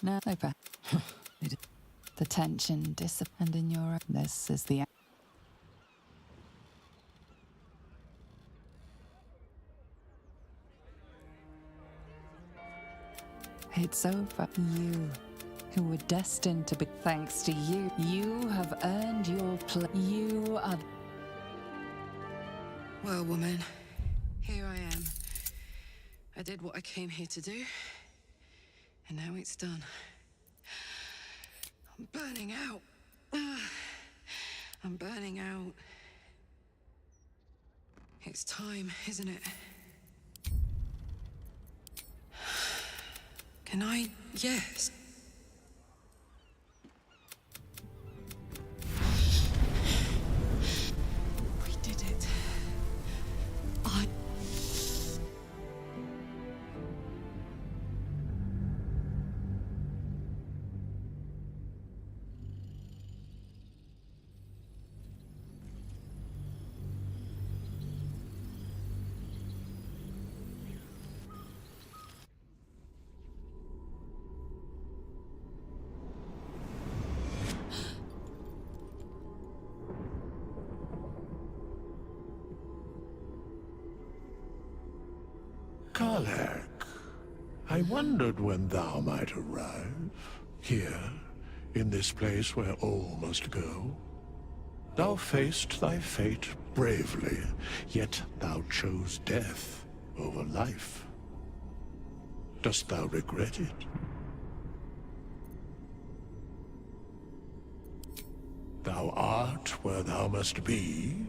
No, open. The tension and in your. This is the. It's over. You, who were destined to be. Thanks to you, you have earned your place. You are. Well, woman, here I am. I did what I came here to do, and now it's done. I'm burning out. I'm burning out. It's time, isn't it? Can I? Yes. We did it. Karlach, I wondered when thou might arrive, here, in this place where all must go. Thou faced thy fate bravely, yet thou chose death over life. Dost thou regret it? Thou art where thou must be,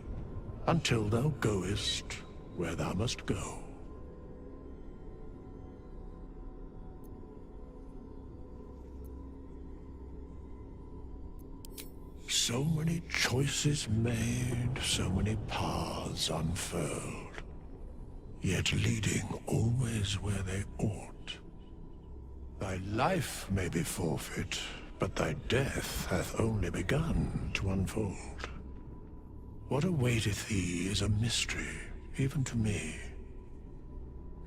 until thou goest where thou must go. So many choices made, so many paths unfurled, yet leading always where they ought. Thy life may be forfeit, but thy death hath only begun to unfold. What awaiteth thee is a mystery, even to me.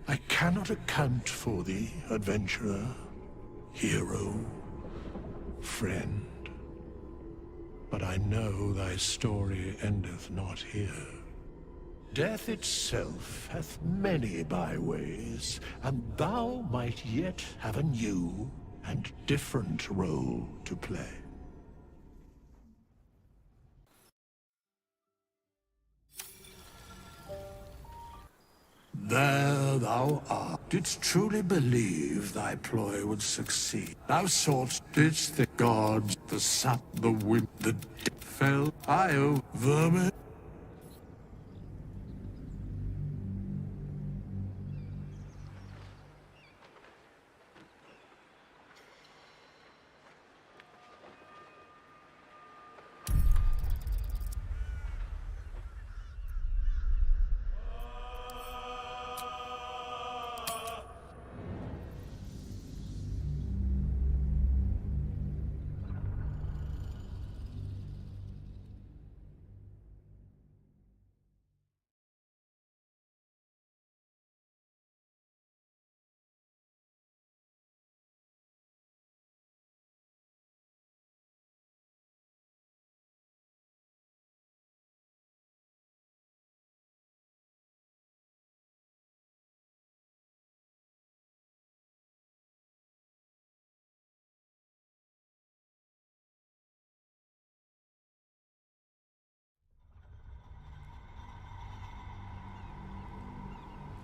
I cannot account for thee, adventurer, hero, friend. But I know thy story endeth not here. Death itself hath many byways, and thou might yet have a new and different role to play. There thou art. Didst truly believe thy ploy would succeed. Thou soughtst, didst the gods, the sap, the wind, the dead fell, I, vermin.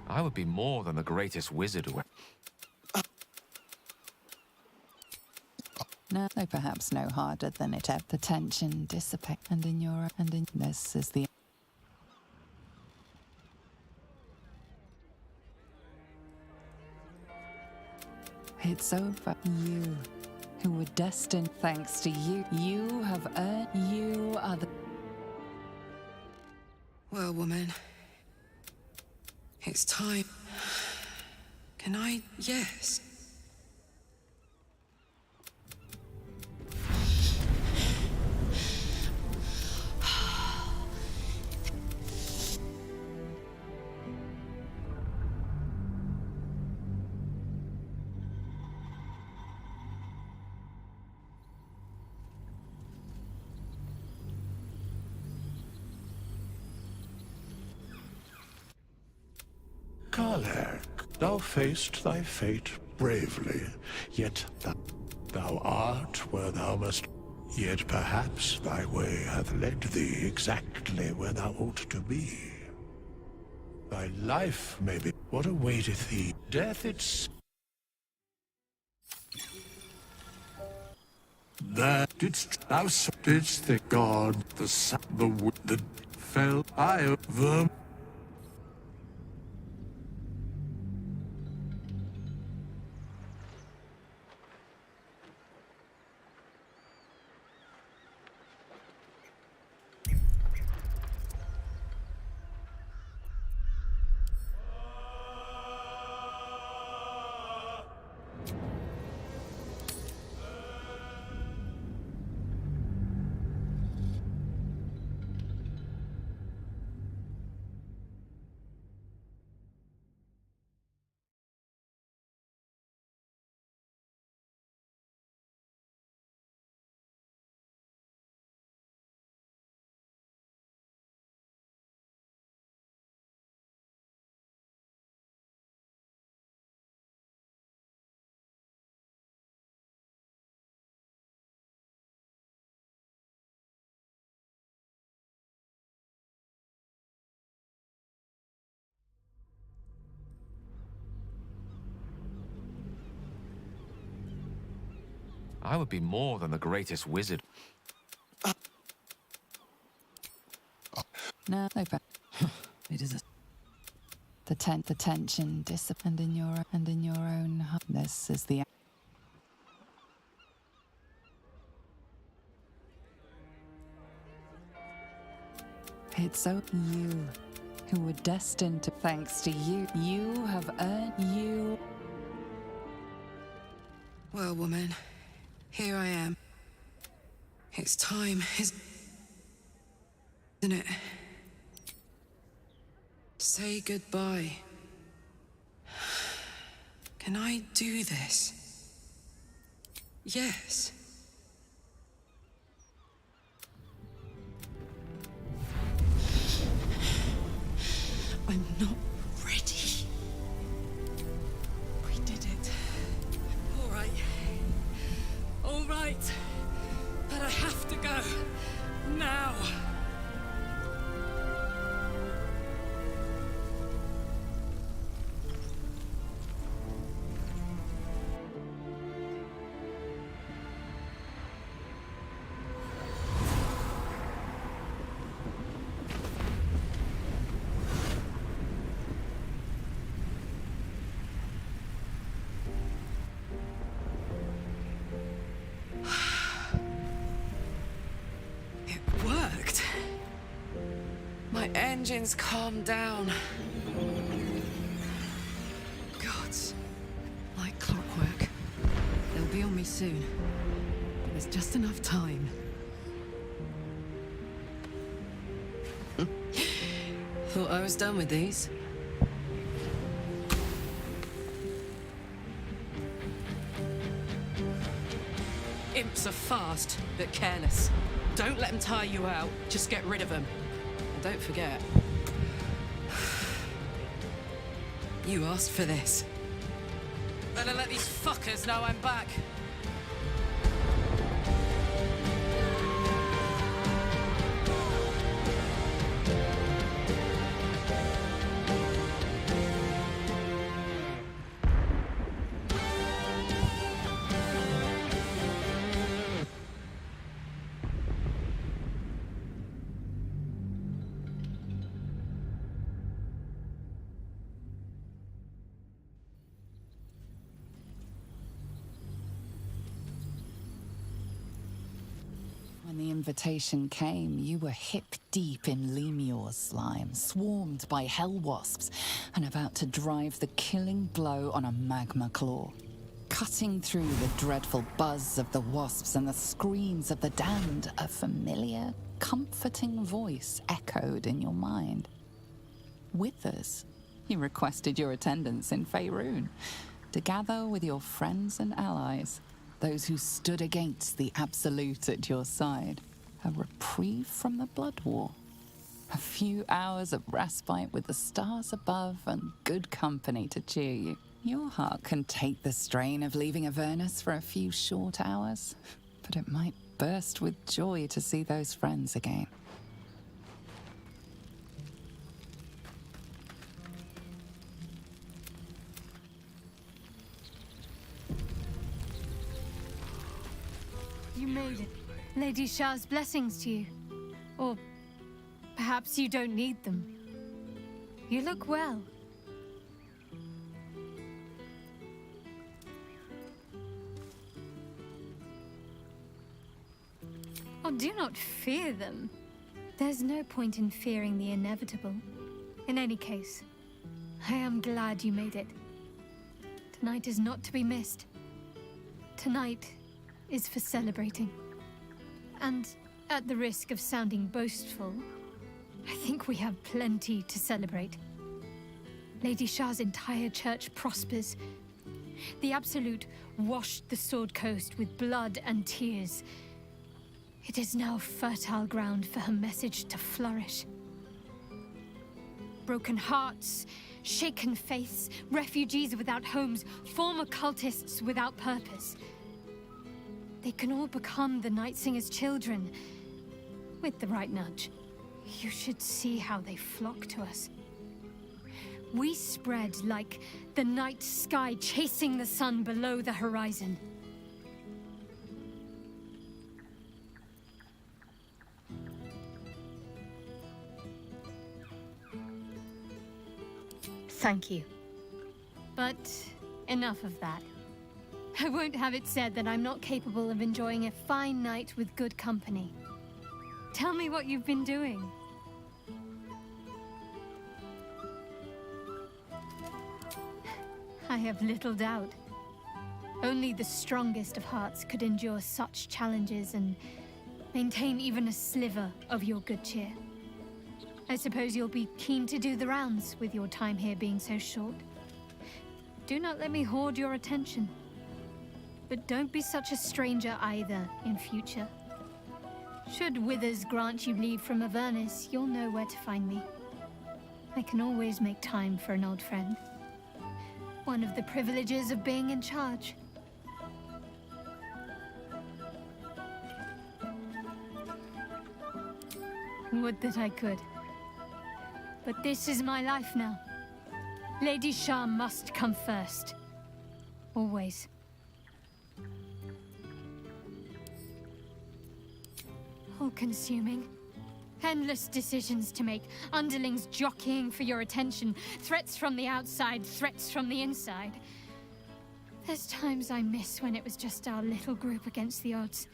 I would be more than the greatest wizard who... No, though perhaps no harder than it ever. The tension dissipate and in your. And in. This is the. It's over. You, who were destined. Thanks to you, you have earned. You are the. Well, woman, it's time. Can I? Yes. Karlach, thou faced thy fate bravely, yet thou art where thou must. Yet perhaps thy way hath led thee exactly where thou ought to be. Thy life may be what awaiteth thee. Death itself. That didst thou didst the god, the sun, the wood, the fell eye of them. I would be more than the greatest wizard. No, but it is the tension, discipline in your own heart. This is the. It's so you who were destined to. Thanks to you, you have earned you. Well, woman, here I am. It's time, isn't it? Say goodbye. Can I do this? Yes. I'm not ready. We did it. All right. All right. But I have to go. Now. My engines calmed down. Gods. Like clockwork. They'll be on me soon. But there's just enough time. Thought I was done with these. Imps are fast, but careless. Don't let them tire you out. Just get rid of them. And don't forget. You asked for this. Better let these fuckers know I'm back. When the invitation came, you were hip-deep in Lemur's slime, swarmed by hell wasps, and about to drive the killing blow on a magma claw. Cutting through the dreadful buzz of the wasps and the screams of the damned, a familiar, comforting voice echoed in your mind. With us, you requested your attendance in Faerun, to gather with your friends and allies, those who stood against the Absolute at your side. A reprieve from the Blood War. A few hours of respite with the stars above and good company to cheer you. Your heart can take the strain of leaving Avernus for a few short hours, but it might burst with joy to see those friends again. You made it. Lady Shah's blessings to you. Or perhaps you don't need them. You look well. Oh, do not fear them. There's no point in fearing the inevitable. In any case, I am glad you made it. Tonight is not to be missed. Tonight is for celebrating. And at the risk of sounding boastful, I think we have plenty to celebrate. Lady Shah's entire church prospers. The Absolute washed the Sword Coast with blood and tears. It is now fertile ground for her message to flourish. Broken hearts, shaken faiths, refugees without homes, former cultists without purpose. They can all become the Night Singer's children, with the right nudge. You should see how they flock to us. We spread like the night sky chasing the sun below the horizon. Thank you. But enough of that. I won't have it said that I'm not capable of enjoying a fine night with good company. Tell me what you've been doing. I have little doubt. Only the strongest of hearts could endure such challenges and maintain even a sliver of your good cheer. I suppose you'll be keen to do the rounds with your time here being so short. Do not let me hoard your attention. But don't be such a stranger either in future. Should Withers grant you leave from Avernus, you'll know where to find me. I can always make time for an old friend. One of the privileges of being in charge. Would that I could. But this is my life now. Lady Shah must come first. Always. All-consuming. Endless decisions to make, underlings jockeying for your attention, threats from the outside, threats from the inside. There's times I miss when it was just our little group against the odds.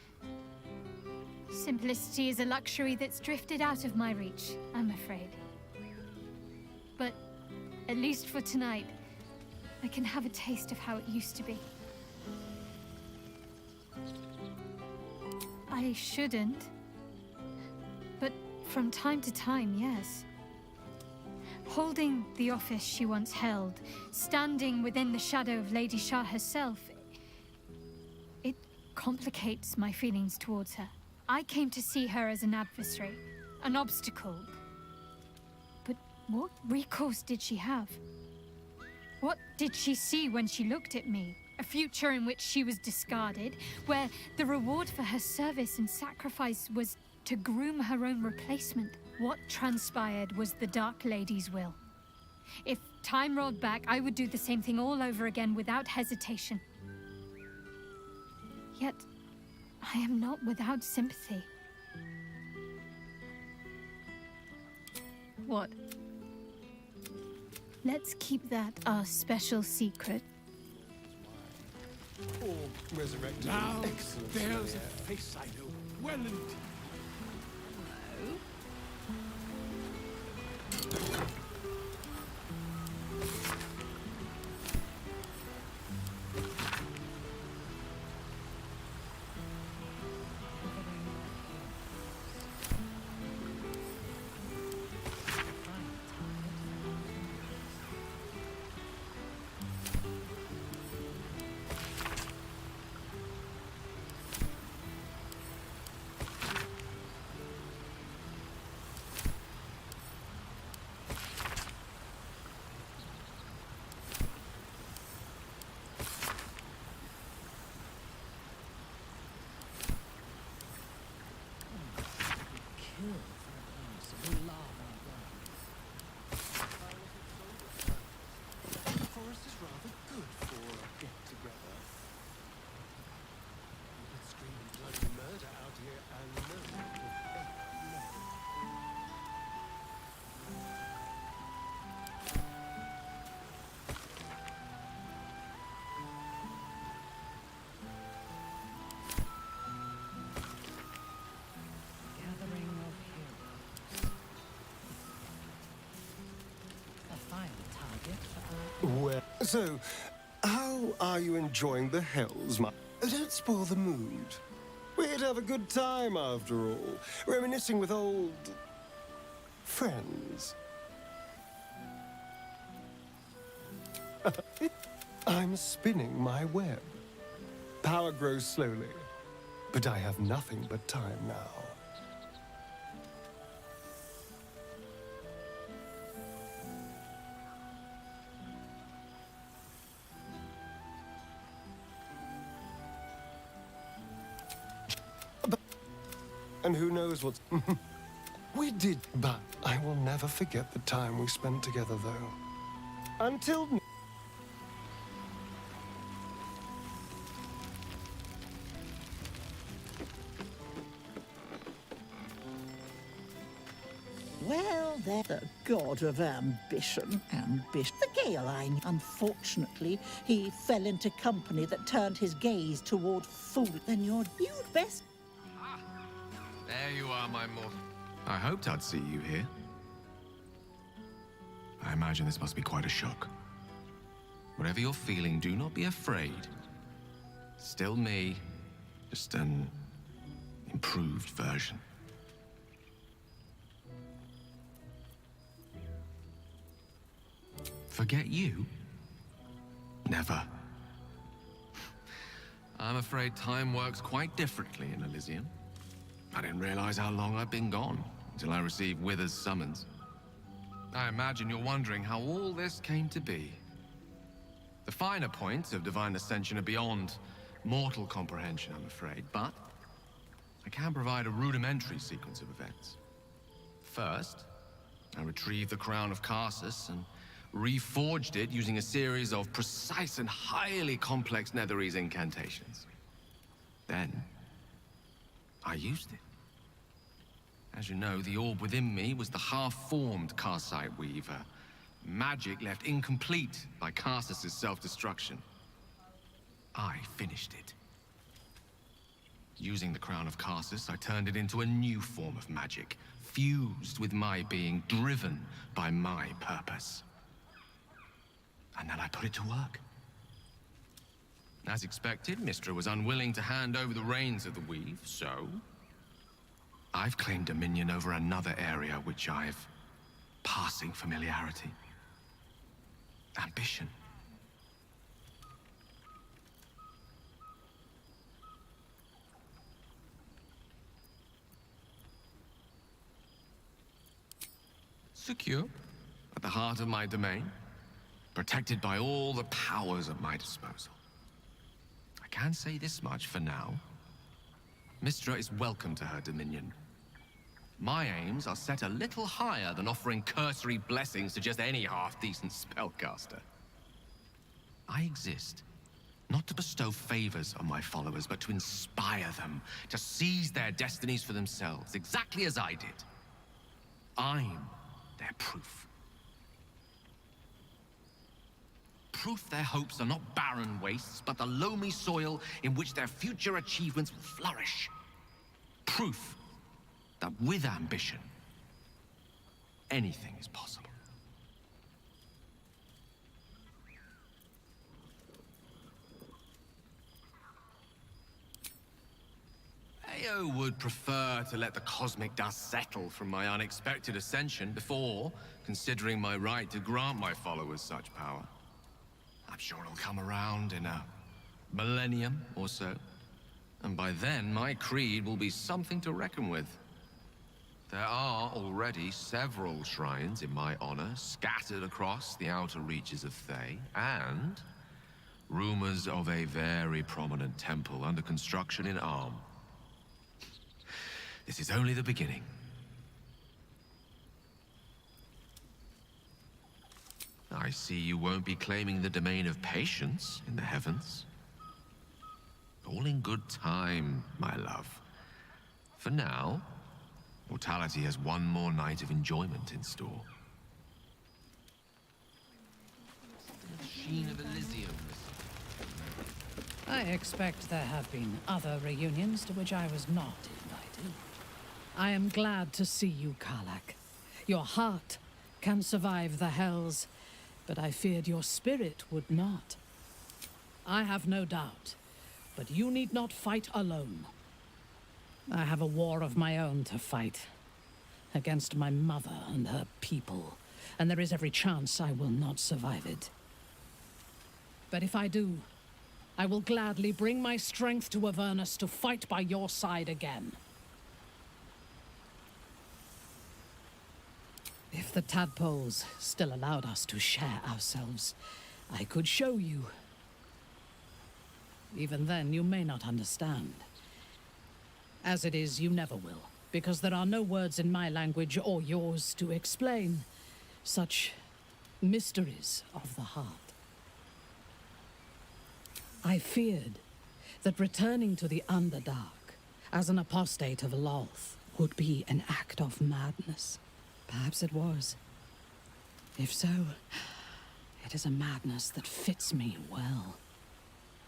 Simplicity is a luxury that's drifted out of my reach, I'm afraid. But at least for tonight, I can have a taste of how it used to be. I shouldn't. But from time to time, yes. Holding the office she once held, standing within the shadow of Lady Shah herself, it complicates my feelings towards her. I came to see her as an adversary, an obstacle. But what recourse did she have? What did she see when she looked at me? A future in which she was discarded, where the reward for her service and sacrifice was to groom her own replacement. What transpired was the Dark Lady's will. If time rolled back, I would do the same thing all over again without hesitation. Yet, I am not without sympathy. What? Let's keep that our special secret. Or resurrected. Now, Excellent. there's a face I know well indeed. hill for a place of lava burns. The forest is rather good for a get-together. You could scream bloody murder out here and no one would ever know. Gathering of heroes. A fine target for our... Well, so, how are you enjoying the Hells, my... Don't spoil the mood. We'd have a good time after all, reminiscing with old... friends. I'm spinning my web. Power grows slowly, but I have nothing but time now. And who knows what's... We did, but I will never forget the time we spent together, though. Until... Well, they're the god of ambition. The Gaeline. Unfortunately, he fell into company that turned his gaze toward food. Then you'd best... There you are, my mortal. I hoped I'd see you here. I imagine this must be quite a shock. Whatever you're feeling, do not be afraid. Still me, just an improved version. Forget you? Never. I'm afraid time works quite differently in Elysium. I didn't realize how long I'd been gone until I received Wither's summons. I imagine you're wondering how all this came to be. The finer points of divine ascension are beyond mortal comprehension, I'm afraid, but I can provide a rudimentary sequence of events. First, I retrieved the crown of Karsus and reforged it using a series of precise and highly complex Netherese incantations. Then, I used it. As you know, the orb within me was the half-formed Karsite Weaver. Magic left incomplete by Karsus' self-destruction. I finished it. Using the crown of Karsus, I turned it into a new form of magic, fused with my being, driven by my purpose. And then I put it to work. As expected, Mystra was unwilling to hand over the reins of the weave, so I've claimed dominion over another area which I've passing familiarity. Ambition. Secure, at the heart of my domain, protected by all the powers at my disposal. I can say this much for now. Mystra is welcome to her dominion. My aims are set a little higher than offering cursory blessings to just any half-decent spellcaster. I exist, not to bestow favors on my followers, but to inspire them to seize their destinies for themselves, exactly as I did. I'm their proof. Proof their hopes are not barren wastes, but the loamy soil in which their future achievements will flourish. Proof that with ambition, anything is possible. Ao would prefer to let the cosmic dust settle from my unexpected ascension before considering my right to grant my followers such power. I'm sure it'll come around in a millennium or so. And by then, my creed will be something to reckon with. There are already several shrines in my honor scattered across the outer reaches of Thay, and rumors of a very prominent temple under construction in Arm. This is only the beginning. I see you won't be claiming the domain of patience in the heavens. All in good time, my love. For now, mortality has one more night of enjoyment in store. The sheen of Elysium. I expect there have been other reunions to which I was not invited. I am glad to see you, Karlach. Your heart can survive the hells, but I feared your spirit would not. I have no doubt, but you need not fight alone. I have a war of my own to fight, against my mother and her people, and there is every chance I will not survive it. But if I do, I will gladly bring my strength to Avernus to fight by your side again. If the tadpoles still allowed us to share ourselves, I could show you. Even then, you may not understand. As it is, you never will, because there are no words in my language or yours to explain such mysteries of the heart. I feared that returning to the Underdark as an apostate of Lolth would be an act of madness. Perhaps it was. If so, it is a madness that fits me well.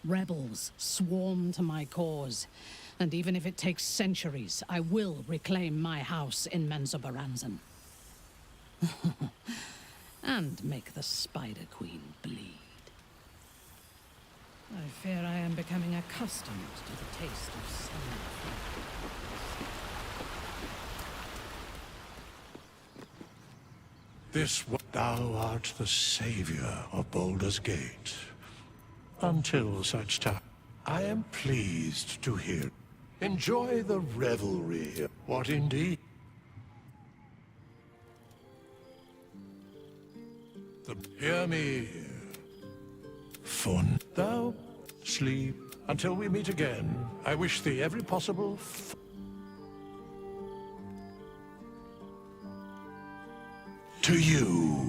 Rebels swarm to my cause, and even if it takes centuries, I will reclaim my house in Menzoberranzan. And make the Spider Queen bleed. I fear I am becoming accustomed to the taste of summer. Thou art the savior of Baldur's Gate. Until such time, I am pleased to hear. Enjoy the revelry. What indeed? Hear me. Fun. Thou sleep until we meet again. I wish thee every possible to you.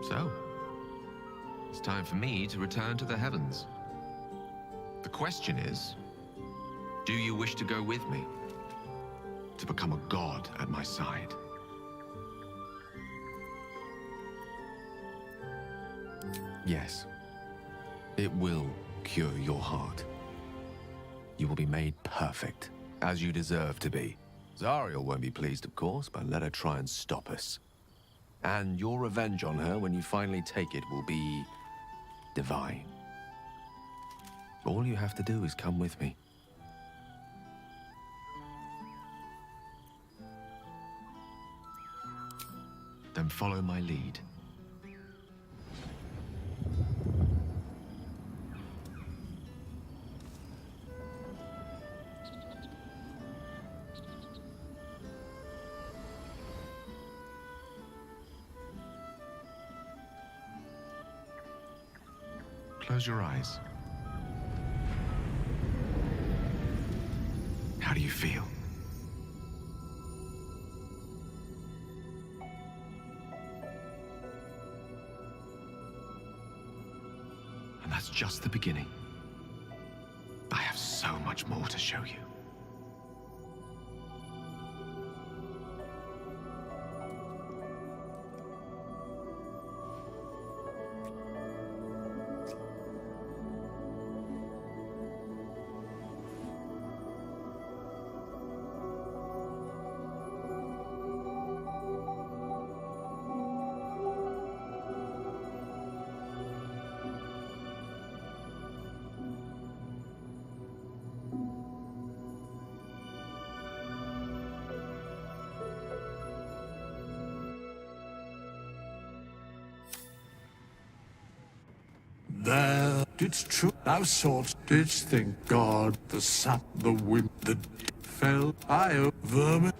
So, it's time for me to return to the heavens. The question is, do you wish to go with me? To become a god at my side? Yes. It will cure your heart. You will be made perfect, as you deserve to be. Zariel won't be pleased, of course, but let her try and stop us. And your revenge on her, when you finally take it, will be divine. All you have to do is come with me. Then follow my lead. Close your eyes. How do you feel? And that's just the beginning. I have so much more to show you. There didst true thou saw'st, didst think God, the sun, the wind, the fell, I vermin.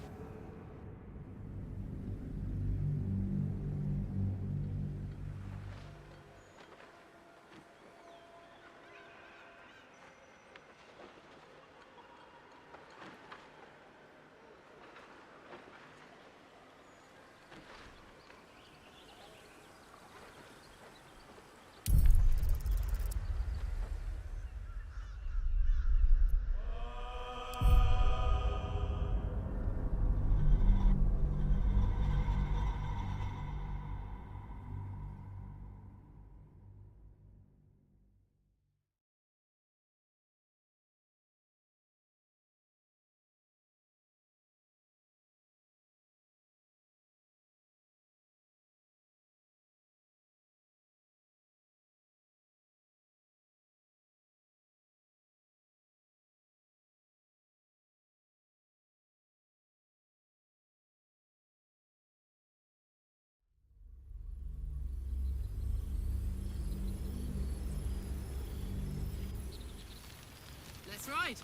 Let's ride.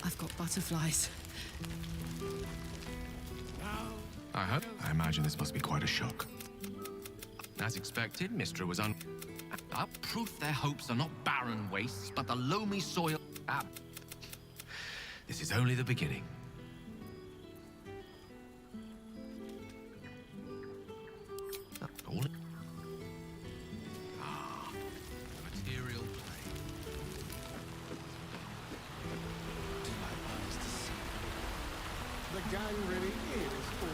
I've got butterflies. I imagine this must be quite a shock. As expected, Mistra was proof their hopes are not barren wastes, but the loamy soil. This is only the beginning. All the material plane. The gang really is all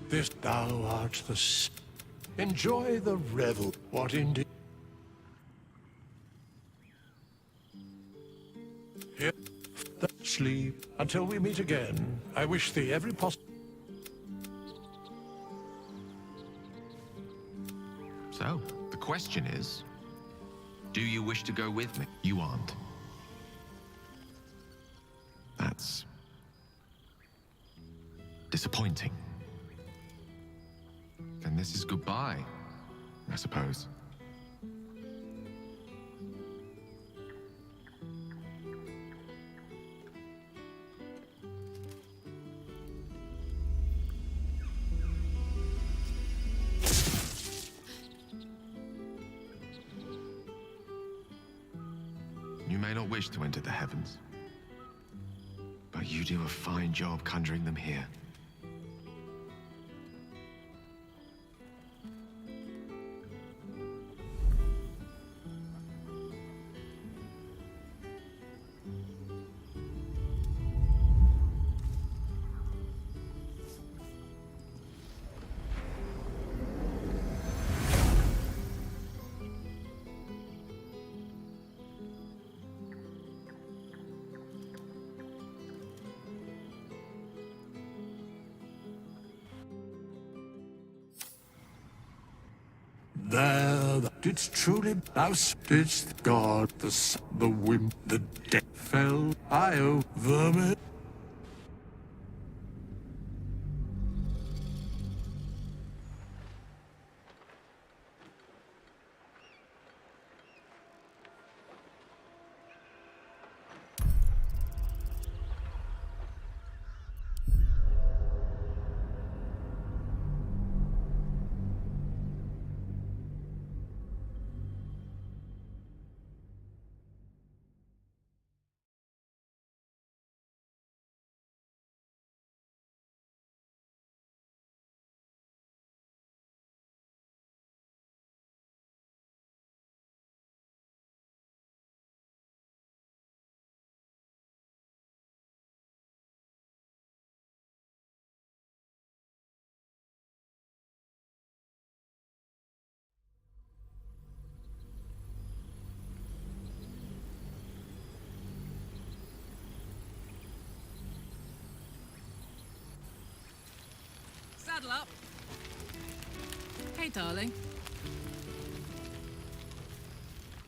This thou art the enjoy the revel. What indeed? Here, sleep until we meet again. I wish thee every So, the question is, do you wish to go with me? You aren't. That's disappointing. Then this is goodbye, I suppose. You may not wish to enter the heavens, but you do a fine job conjuring them here. There thou didst truly thou didst God, the sun, the wind, the death fell, I vermin. Saddle up. Hey, darling.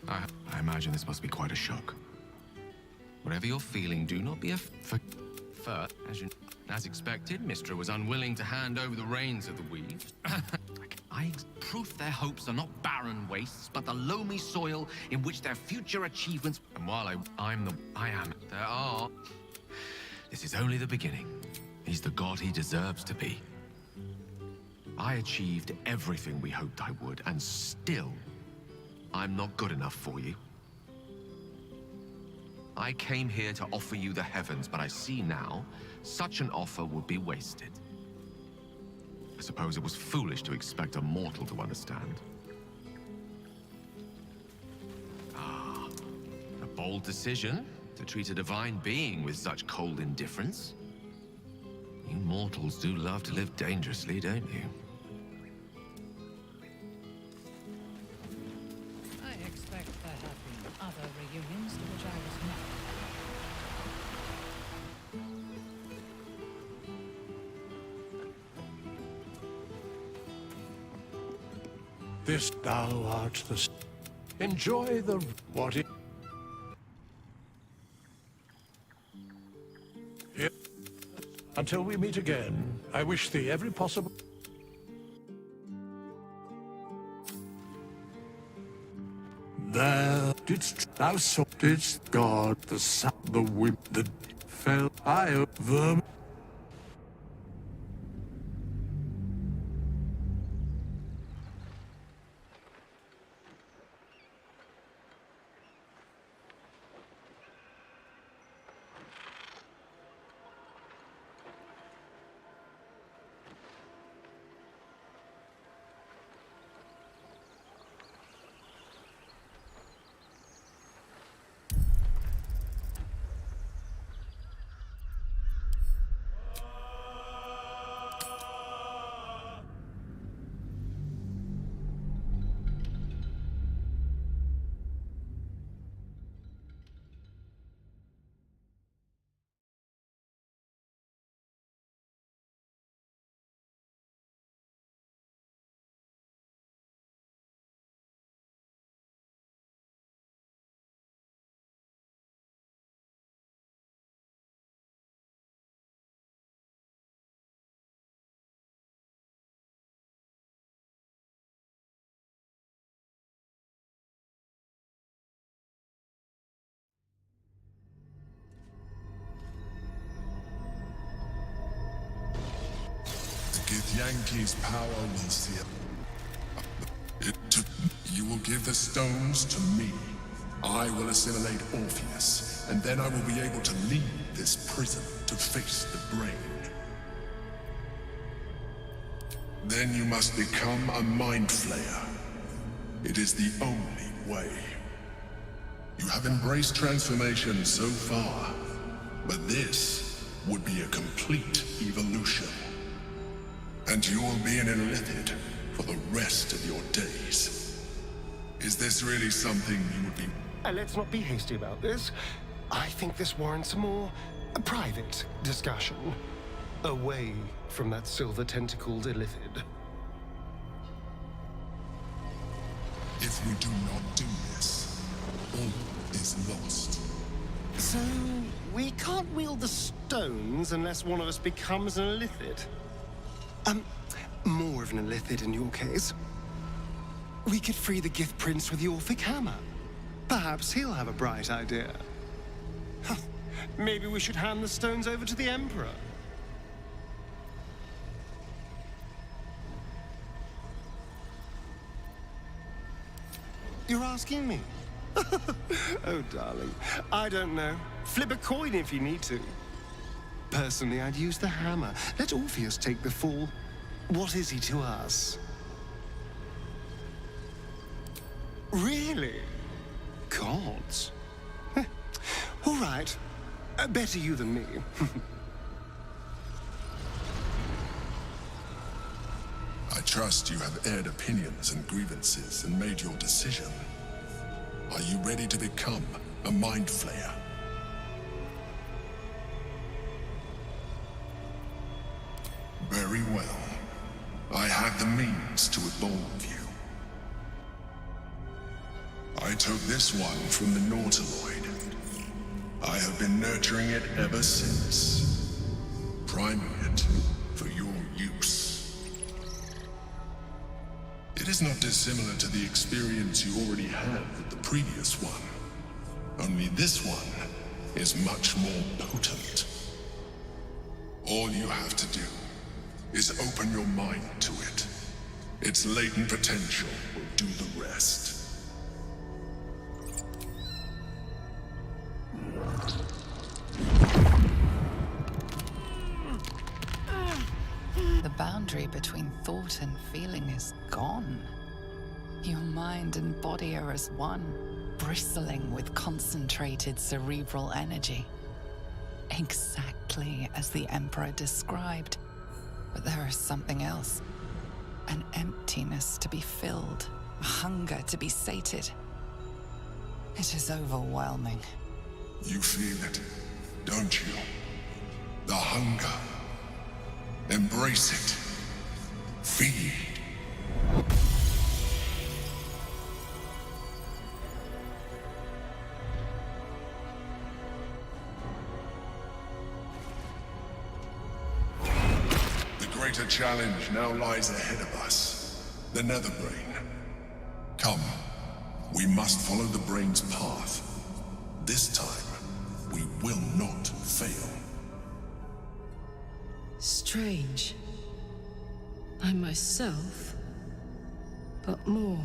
I imagine this must be quite a shock. Whatever you're feeling, do not be as you As expected, Mistra was unwilling to hand over the reins of the weave. Proof their hopes are not barren wastes, but the loamy soil in which their future achievements... And while there are... This is only the beginning. He's the god he deserves to be. I achieved everything we hoped I would, and still, I'm not good enough for you. I came here to offer you the heavens, but I see now, such an offer would be wasted. I suppose it was foolish to expect a mortal to understand. Ah, a bold decision to treat a divine being with such cold indifference. You mortals do love to live dangerously, don't you? I expect there have been other reunions to which I was not. This thou art the... Enjoy the... what it... Here. Until we meet again, I wish thee every possible... There didst thou so didst God the sun, the wind, the fell I of them. Give Yankee's power will see it. You will give the stones to me. I will assimilate Orpheus, and then I will be able to leave this prison to face the brain. Then you must become a mind flayer. It is the only way. You have embraced transformation so far, but this would be a complete evolution. And you will be an illithid for the rest of your days. Is this really something you would be... Let's not be hasty about this. I think this warrants a more private discussion. Away from that silver-tentacled illithid. If we do not do this, all is lost. So, we can't wield the stones unless one of us becomes an illithid? More of an illithid in your case. We could free the Gift Prince with the Orphic Hammer. Perhaps he'll have a bright idea. Maybe we should hand the stones over to the Emperor. You're asking me? Oh, darling, I don't know. Flip a coin if you need to. Personally, I'd use the hammer. Let Orpheus take the fall. What is he to us? Really? Gods? All right. Better you than me. I trust you have aired opinions and grievances and made your decision. Are you ready to become a mind flayer? Very well. I have the means to evolve you. I took this one from the Nautiloid. I have been nurturing it ever since. priming it for your use. It is not dissimilar to the experience you already had with the previous one. Only this one is much more potent. All you have to do is open your mind to it. Its latent potential will do the rest. The boundary between thought and feeling is gone. Your mind and body are as one, bristling with concentrated cerebral energy. Exactly as the Emperor described. But there is something else. An emptiness to be filled, a hunger to be sated. It is overwhelming. You feel it, don't you? The hunger. Embrace it. Feed. The greater challenge now lies ahead of us. The Netherbrain. Come, we must follow the brain's path. This time, we will not fail. Strange. I'm myself, but more.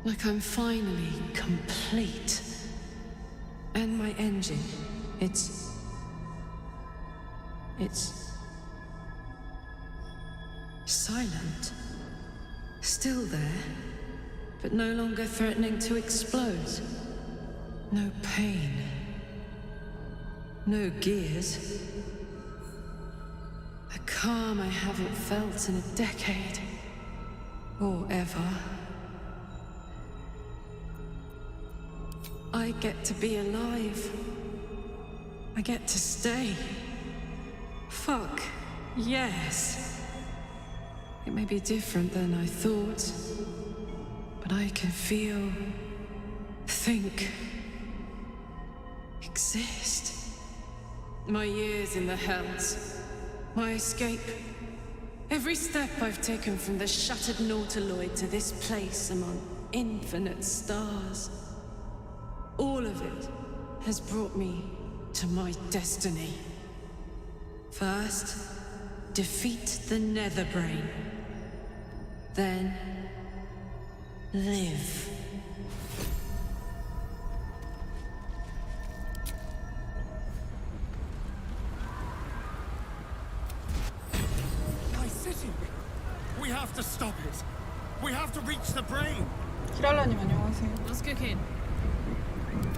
Like I'm finally complete. And my engine, it's silent. Still there, but no longer threatening to explode. No pain. No gears. A calm I haven't felt in a decade. Or ever. I get to be alive. I get to stay. Fuck, yes. It may be different than I thought, but I can feel, think, exist. My years in the hells, my escape, every step I've taken from the shattered Nautiloid to this place among infinite stars. All of it has brought me to my destiny. First, defeat the Netherbrain. Then, live. My city! We have to stop it! We have to reach the brain! 키랄라님 안녕하세요. Let's kick in.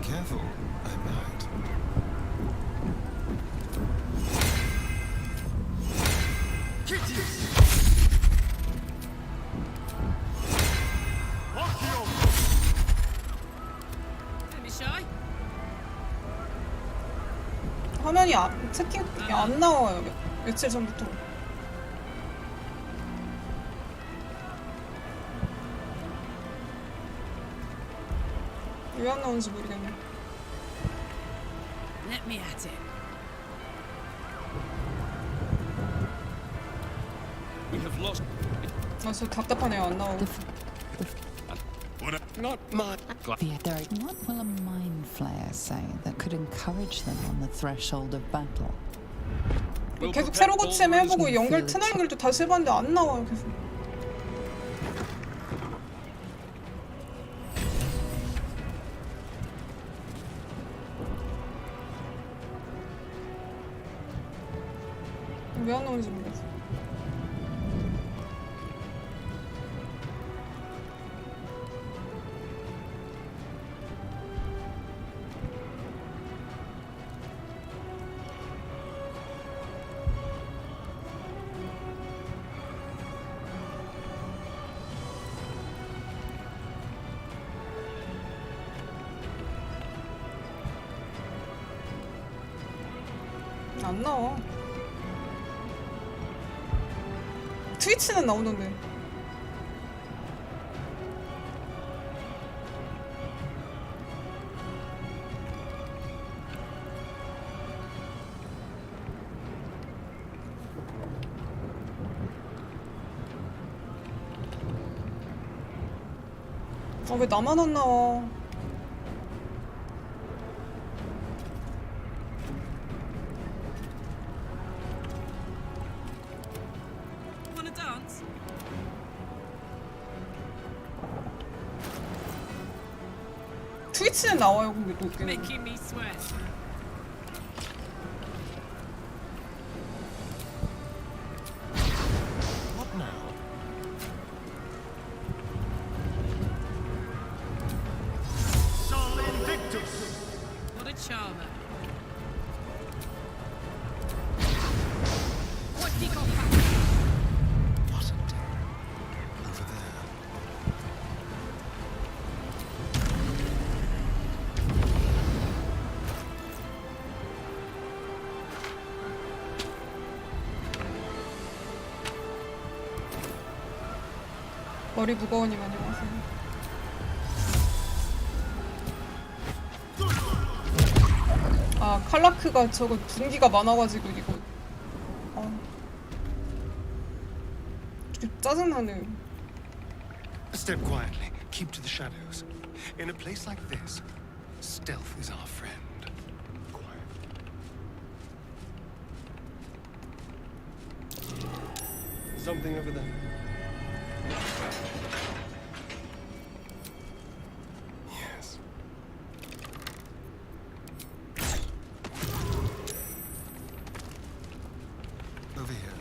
Careful, I might. Don't be shy. 화면이 채팅 안 나와요. 며칠 전부터. 왜 안 나오는지 모르겠네. Let me at it. We have lost. 아, 저 답답하네요. 안 나오고. Not my. What will a mind flayer say that could encourage them on the threshold of battle? 계속 새로 고침 해보고 연결 트나 연결도 다시 해봤는데 안 나와요. 계속. 왜 안 나오는지 모르겠어. 안 나와. 트위치는 나오던데. 아, 왜 나만 안 나와? Wanna dance? 트위치는 나와요, 근데 높게. Making me sweat. What now? Sol Invictus! What a charmer. What a day. Over there. 머리 무거우님 안녕하세요. 아, 칼라크가 저거 분기가 많아가지고 이거 짜증나네. Step quietly. Keep to the shadows. In a place like this, stealth is our friend. Quiet. Something over there. Yes. Over here.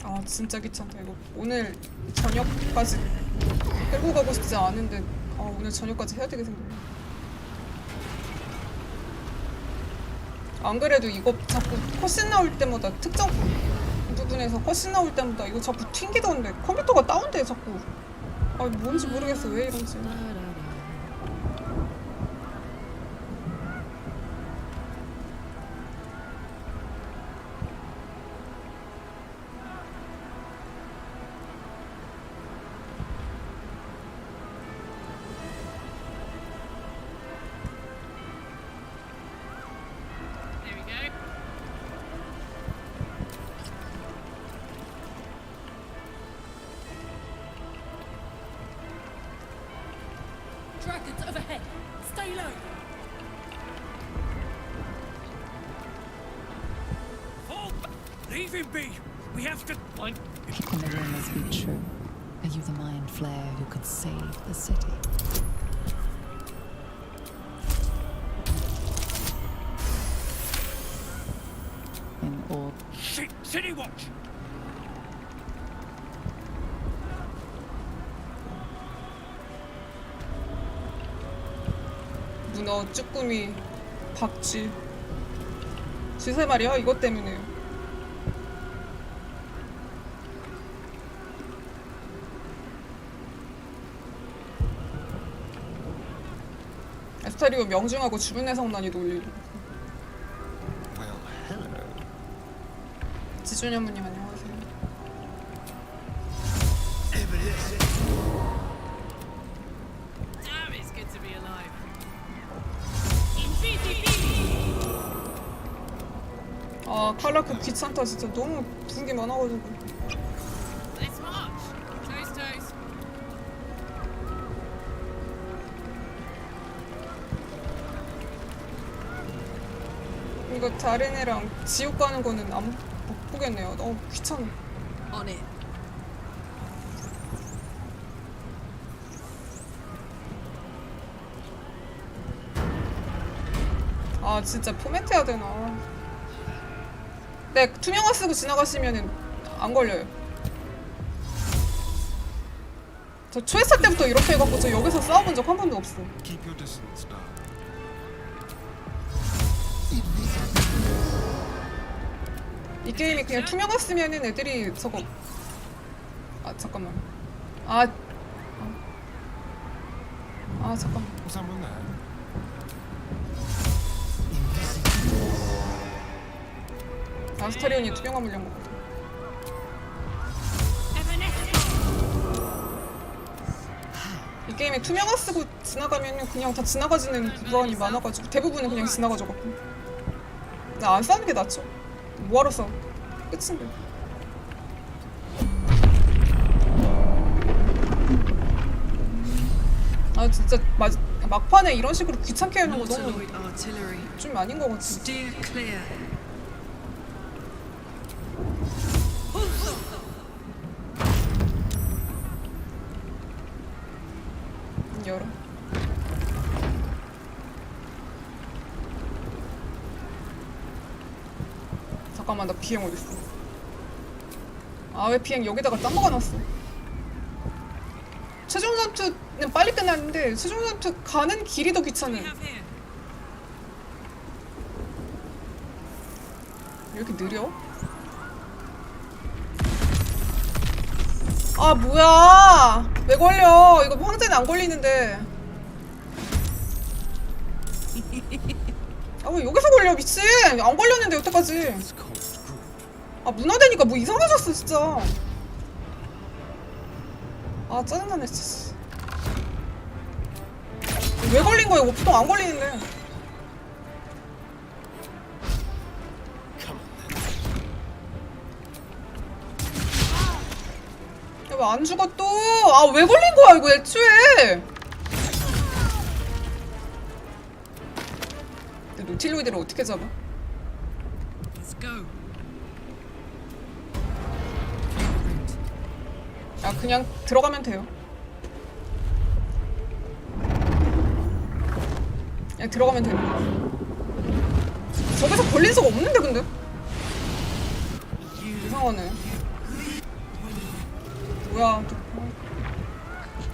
아, 진짜 귀찮다. 이거 오늘 저녁까지 끌고 가고 싶지 않은데 오늘 저녁까지 해야 되게 생겼네. 안 그래도 이거 자꾸 컷신 나올 때마다 특정 부분에서 컷신 나올 때마다 이거 자꾸 튕기던데 컴퓨터가 다운돼 자꾸. 아, 뭔지 모르겠어. 왜 이런지. There we go. Dragons overhead. Stay low. Fall back! Leave him be! We have to find... Can the rumors be true? Are you the mind flayer who could save the city? In all Shit! City watch! 문어, 쭈꾸미, 박쥐. 쥐새 말이야? 이것 때문에. 에스타리오 명중하고 주변의 성난이 놀리고. Well, hello. 지준현무님 안녕하세요. Damn, it's good to be alive. 아, 칼라크 귀찮다. 진짜 너무 분기 많아가지고. Let's march. Toes, toes. 이거 다른 애랑 지옥 가는 거는 못 보겠네요. 너무 귀찮아. On it. 아, 진짜 포맷 해야 되나. 네, 투명화 쓰고 지나가시면은 안 걸려요. 저 초회사 때부터 이렇게 해갖고 저 여기서 싸워본 적 한 번도 없어. Keep your distance, darling. 이 게임이 그냥 투명화 쓰면은 애들이 저거. 아, 잠깐만. 아, 잠깐만. Someone there. 아스타리온이 투명한 물량 거거든. 이 게임에 투명화 쓰고 지나가면 그냥 다 지나가지는 구간이 많아가지고 대부분은 그냥 지나가져갖고 나 안 싸는 게 낫죠. 뭐하러 싸? 끝인데. 아 진짜 막판에 이런 식으로 귀찮게 하는 거 너무 Nautiloid artillery. 좀 아닌 것 같아. Steer clear. 열어. 잠깐만 나 비행 어딨어? 아 왜 비행 여기다가 딴 거가 놨어? 최종 전투는 빨리 끝났는데 최종 전투 가는 길이 더 귀찮네. 왜 이렇게 느려? 아 뭐야? 왜 걸려? 이거 황제는 안 걸리는데. 아 왜 여기서 걸려 미친? 안 걸렸는데 여태까지. 아 문화되니까 뭐 이상해졌어 진짜. 아 짜증나네 진짜. 왜 걸린 거야? 이거 보통 안 걸리는데. 왜 안 죽어 또? 아 왜 걸린 거야 이거 애초에? 근데 노틸로이드를 어떻게 잡아? Let's go. 아 그냥 들어가면 돼요. 그냥 들어가면 돼요. 저기서 걸린 수가 없는데 근데? 이상하네. 뭐야 또.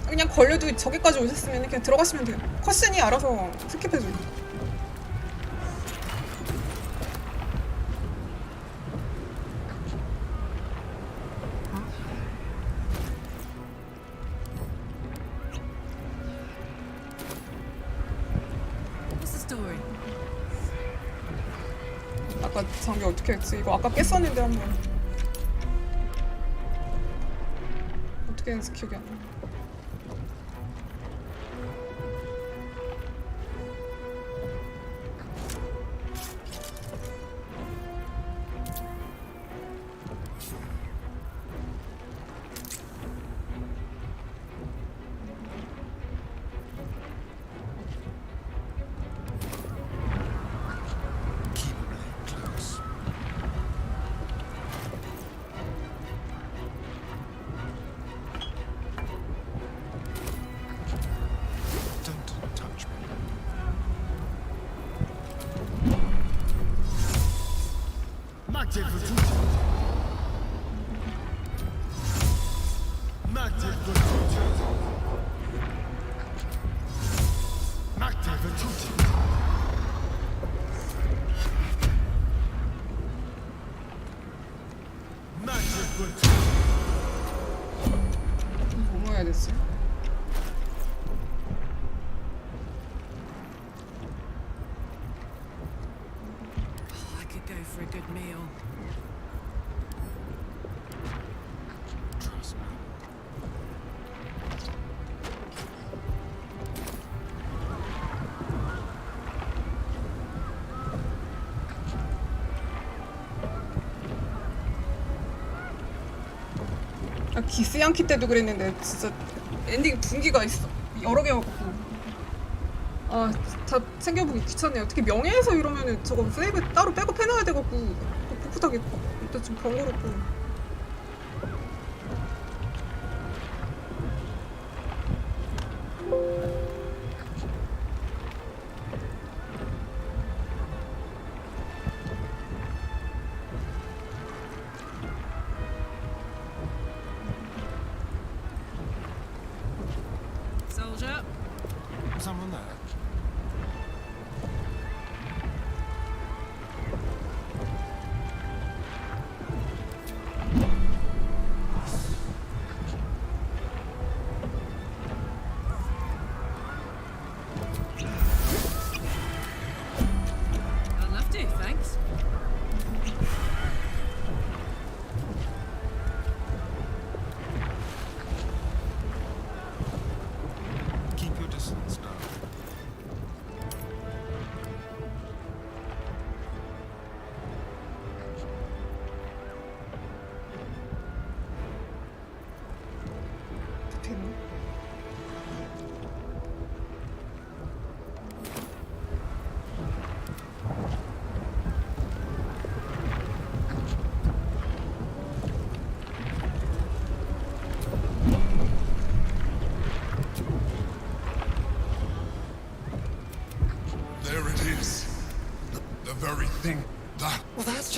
그냥 걸려도 저기까지 오셨으면 그냥 들어가시면 돼요. 컷신이 알아서 스킵해줘요. What's the story? 아까 장비 어떻게 했지? 이거 아까 깼었는데 한번 어떻게 했는지 기억이 안 나. 뭐 해야 됐지? I could go for a good meal. Trust me. 아, 기스양키 때도 그랬는데 진짜 엔딩 분기가 있어. 여러 개여갖고 다 챙겨보기 귀찮네. 어떻게 명예에서 이러면은 저거 세이브 따로 백업 해놔야 돼갖고 또 풋풋하게 일단 좀 번거롭고. Soldier. Someone there? I'd love to.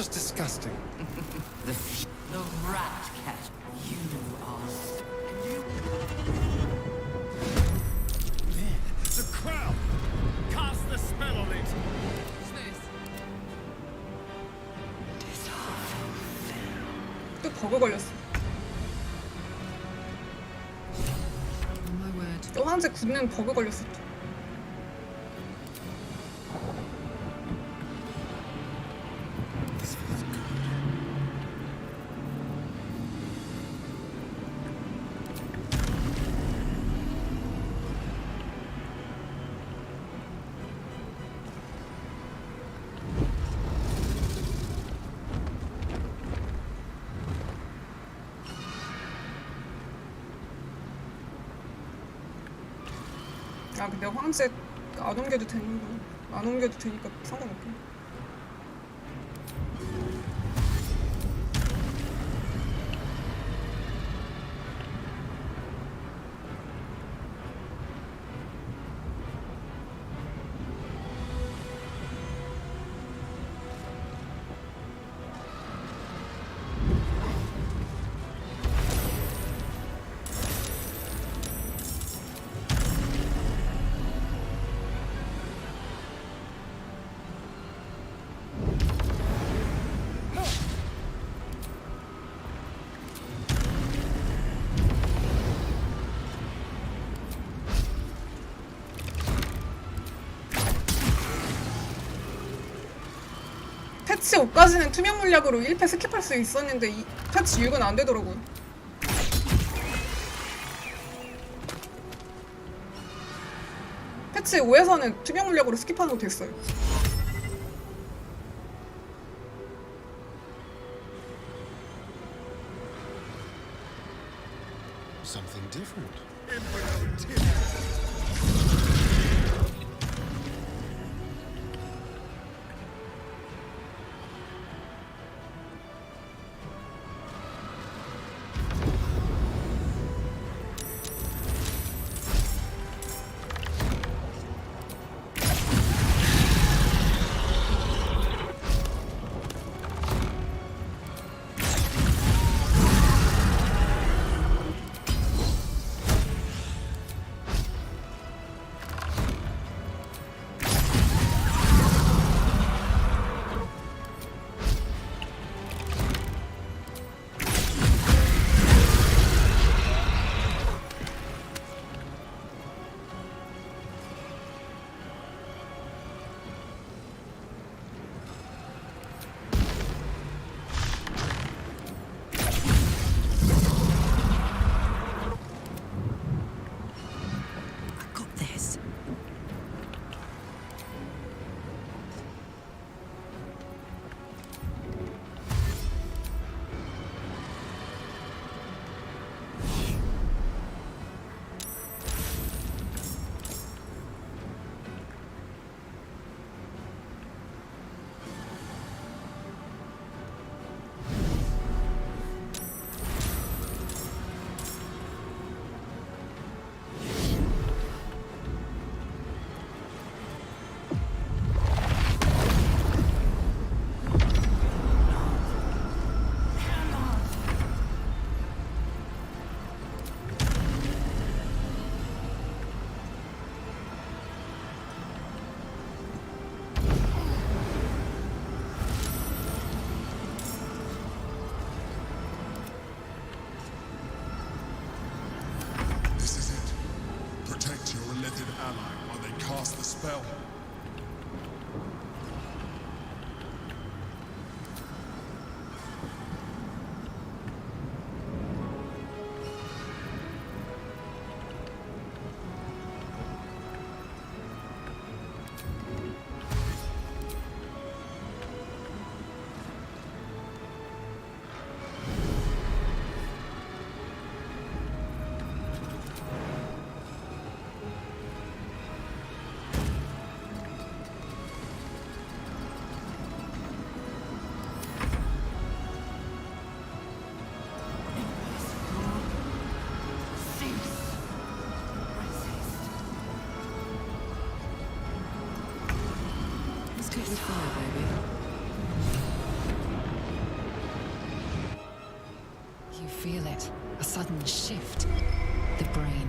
just disgusting. The rat cat. You are. The crown! Cast the spell on it! 또 버그 걸렸어. My word. 또 황제 굳는 버그 걸렸어. 또. 아 근데 황제 안 옮겨도 되는구나. 안 옮겨도 되니까 상관없고. 패치 5까지는 투명 물약으로 1패 스킵할 수 있었는데 이 패치 6은 안 되더라고요. 패치 5에서는 투명 물약으로 스킵하는 거 됐어요. Something different. cast the spell. Let's get with fire, baby. feel it. A sudden shift. The brain.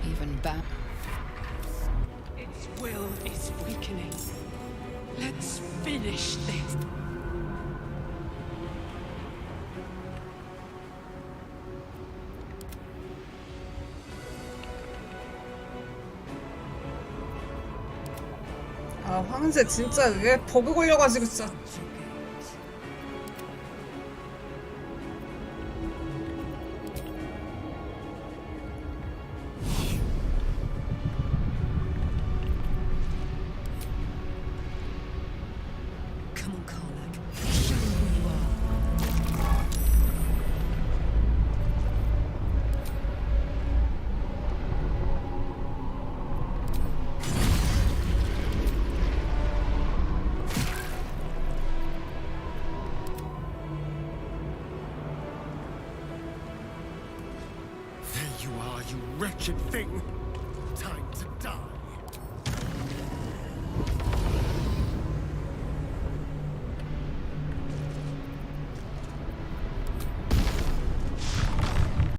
Even back. Its will is weakening. Let's finish this. 아, 황제 진짜 왜 버그 걸려가지고 진짜. Come on, Karlach. Show them who you are. There you are, you wretched thing. Time to die.